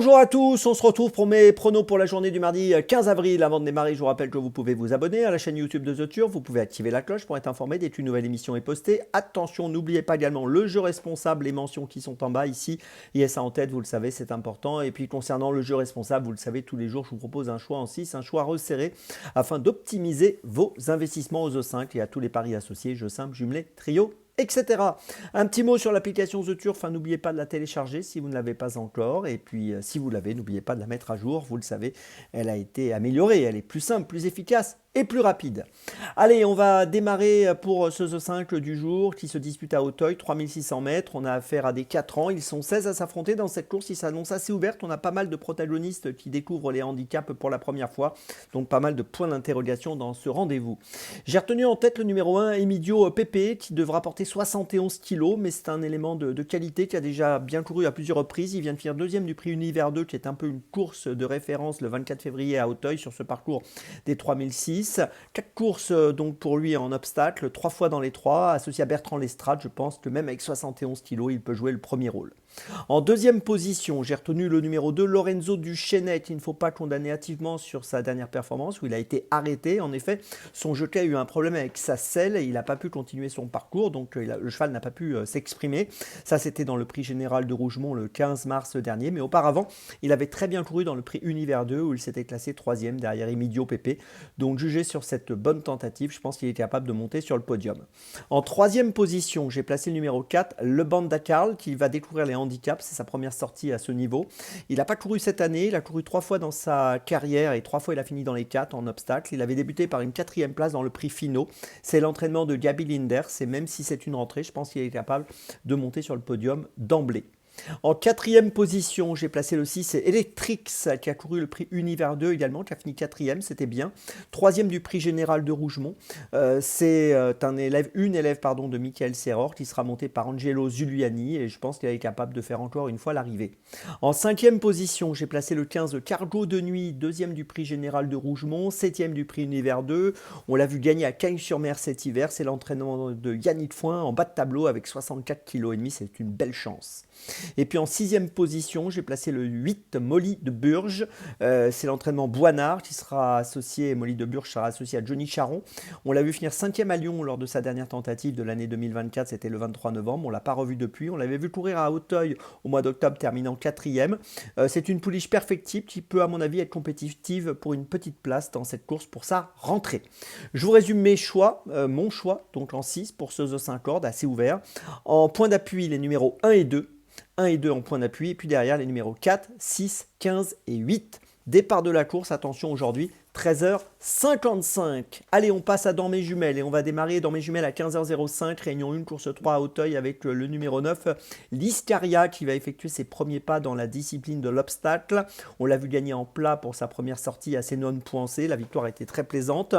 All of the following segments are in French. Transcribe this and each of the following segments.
Bonjour à tous, on se retrouve pour mes pronos pour la journée du mardi 15 avril. Avant de démarrer, je vous rappelle que vous pouvez vous abonner à la chaîne YouTube de The Turf, vous pouvez activer la cloche pour être informé dès qu'une nouvelle émission est postée. Attention, n'oubliez pas également le jeu responsable, les mentions qui sont en bas ici. Il y a ça en tête, vous le savez, c'est important. Et puis concernant le jeu responsable, vous le savez, tous les jours, je vous propose un choix en 6, un choix resserré, afin d'optimiser vos investissements aux E5 et à tous les paris associés, jeux simples, jumelés, trio, etc. Un petit mot sur l'application The Turf, n'oubliez pas de la télécharger si vous ne l'avez pas encore. Et puis si vous l'avez, n'oubliez pas de la mettre à jour. Vous le savez, elle a été améliorée, elle est plus simple, plus efficace et plus rapide. Allez, on va démarrer pour ce The5 du jour qui se dispute à Auteuil, 3600 mètres. On a affaire à des 4 ans, ils sont 16 à s'affronter dans cette course, il s'annonce assez ouverte. On a pas mal de protagonistes qui découvrent les handicaps pour la première fois, donc pas mal de points d'interrogation dans ce rendez-vous. J'ai retenu en tête le numéro 1, Emidio Pepe, qui devra porter 71 kg, mais c'est un élément de qualité qui a déjà bien couru à plusieurs reprises. Il vient de finir deuxième du prix Univers 2, qui est un peu une course de référence le 24 février à Auteuil sur ce parcours des 3006. 4 courses donc pour lui en obstacle, 3 fois dans les 3, associé à Bertrand Lestrade. Je pense que même avec 71 kg, il peut jouer le premier rôle. En deuxième position, j'ai retenu le numéro 2, Lorenzo Duchesnet. Il ne faut pas condamner hâtivement sur sa dernière performance où il a été arrêté. En effet, son jockey a eu un problème avec sa selle et il n'a pas pu continuer son parcours, donc le cheval n'a pas pu s'exprimer. Ça, c'était dans le prix général de Rougemont le 15 mars dernier, mais auparavant, il avait très bien couru dans le prix Univers 2 où il s'était classé 3e derrière Emidio Pepe. Donc, jugé sur cette bonne tentative, je pense qu'il est capable de monter sur le podium. En troisième position, j'ai placé le numéro 4, Le Banda Carl, qui va découvrir les handicaps. C'est sa première sortie à ce niveau. Il n'a pas couru cette année, il a couru 3 fois dans sa carrière et 3 fois il a fini dans les 4 en obstacle. Il avait débuté par une 4e place dans le prix Finaux. C'est l'entraînement de Gabi Linders et même si c'est une rentrée, je pense qu'il est capable de monter sur le podium d'emblée. En quatrième position, j'ai placé le 6, c'est Electrix qui a couru le prix Univers 2 également, qui a fini quatrième, c'était bien. Troisième du prix général de Rougemont. C'est une élève de Michael Serror qui sera monté par Angelo Zuliani et je pense qu'il est capable de faire encore une fois l'arrivée. En cinquième position, j'ai placé le 15 Cargo de Nuit, deuxième du prix général de Rougemont, septième du prix Univers 2. On l'a vu gagner à Cagnes-sur-Mer cet hiver, c'est l'entraînement de Yannick Foin en bas de tableau avec 64,5 kg, c'est une belle chance. Et puis en sixième position, j'ai placé le 8, Molly de Burge. C'est l'entraînement Boinard qui sera associé, Molly de Burge sera associé à Johnny Charon. On l'a vu finir 5e à Lyon lors de sa dernière tentative de l'année 2024, c'était le 23 novembre. On ne l'a pas revu depuis. On l'avait vu courir à Auteuil au mois d'octobre, terminant 4e. C'est une pouliche perfectible qui peut, à mon avis, être compétitive pour une petite place dans cette course pour sa rentrée. Je vous résume mes choix, mon choix, donc en 6 pour ce The 5 cordes, assez ouvert. En point d'appui, les numéros 1 et 2. 1 et 2 en point d'appui, et puis derrière les numéros 4, 6, 15 et 8. Départ de la course, attention aujourd'hui, 13h55. Allez, on passe à Dans mes jumelles et on va démarrer Dans mes jumelles à 15h05, réunion 1, course 3 à Auteuil avec le numéro 9, l'Iscaria qui va effectuer ses premiers pas dans la discipline de l'obstacle. On l'a vu gagner en plat pour sa première sortie assez non-poincée, la victoire était très plaisante.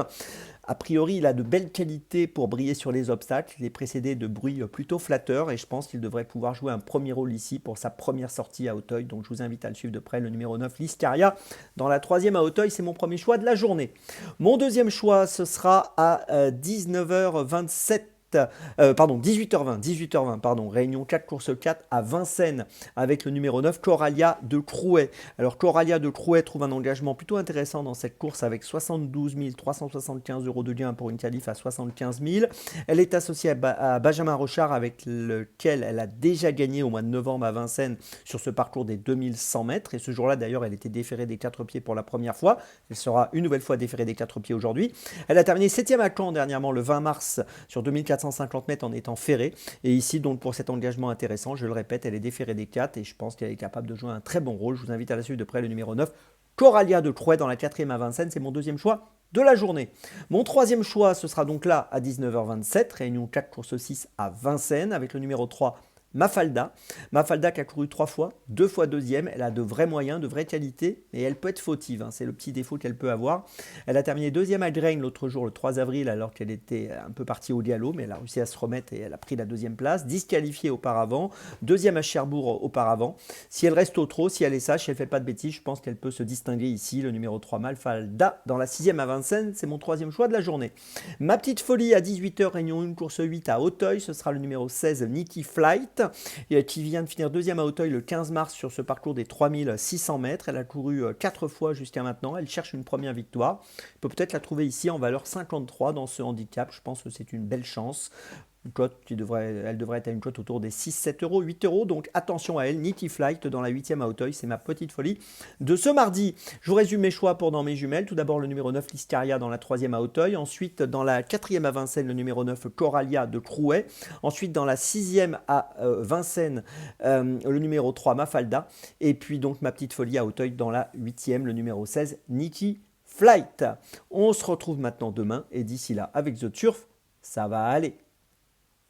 A priori, il a de belles qualités pour briller sur les obstacles. Il est précédé de bruits plutôt flatteurs et je pense qu'il devrait pouvoir jouer un premier rôle ici pour sa première sortie à Auteuil. Donc je vous invite à le suivre de près, le numéro 9, l'Iscaria. Dans la 3e à Auteuil, c'est mon premier choix de la journée. Mon deuxième choix, ce sera à 19h27. 18h20, réunion 4, course 4 à Vincennes avec le numéro 9, Coralia de Crouet. Alors Coralia de Crouet trouve un engagement plutôt intéressant dans cette course avec 72 375 € de gain pour une qualif à 75 000. Elle est associée à Benjamin Rochard avec lequel elle a déjà gagné au mois de novembre à Vincennes sur ce parcours des 2100 mètres. Et ce jour-là d'ailleurs, elle était déférée des 4 pieds pour la première fois. Elle sera une nouvelle fois déférée des 4 pieds aujourd'hui. Elle a terminé 7e à Caen dernièrement le 20 mars sur 2450 mètres en étant ferrée. Et ici, donc, pour cet engagement intéressant, je le répète, elle est déférée des 4 et je pense qu'elle est capable de jouer un très bon rôle. Je vous invite à la suivre de près, le numéro 9, Coralia de Crouet dans la 4e à Vincennes. C'est mon deuxième choix de la journée. Mon troisième choix, ce sera donc là à 19h27, réunion 4, course 6 à Vincennes avec le numéro 3, Mafalda. Mafalda qui a couru 3 fois, 2 fois deuxième. Elle a de vrais moyens, de vraies qualités, et elle peut être fautive. C'est le petit défaut qu'elle peut avoir. Elle a terminé deuxième à Grain l'autre jour, le 3 avril, alors qu'elle était un peu partie au galop, mais elle a réussi à se remettre et elle a pris la deuxième place. Disqualifiée auparavant, deuxième à Cherbourg auparavant. Si elle reste au trot, si elle est sage, si elle ne fait pas de bêtises, je pense qu'elle peut se distinguer ici. Le numéro 3, Mafalda, dans la 6e à Vincennes, c'est mon troisième choix de la journée. Ma petite folie à 18h, réunion 1, course 8 à Auteuil, ce sera le numéro 16, Nicky Flight. et qui vient de finir deuxième à Auteuil le 15 mars sur ce parcours des 3600 mètres. Elle a couru 4 fois jusqu'à maintenant. Elle cherche une première victoire. On peut peut-être la trouver ici en valeur 53 dans ce handicap. Je pense que c'est une belle chance. Une cote elle devrait être à une cote autour des 6, 7 euros, 8 euros. Donc attention à elle. Nitty Flight dans la 8e à Auteuil. C'est ma petite folie de ce mardi. Je vous résume mes choix pour dans mes jumelles. Tout d'abord le numéro 9 Liscaria dans la 3e à Auteuil. Ensuite dans la 4e à Vincennes le numéro 9 Coralia de Crouet. Ensuite dans la 6e à Vincennes le numéro 3 Mafalda. Et puis donc ma petite folie à Auteuil dans la 8e le numéro 16 Nitty Flight. On se retrouve maintenant demain et d'ici là avec The Turf, ça va aller.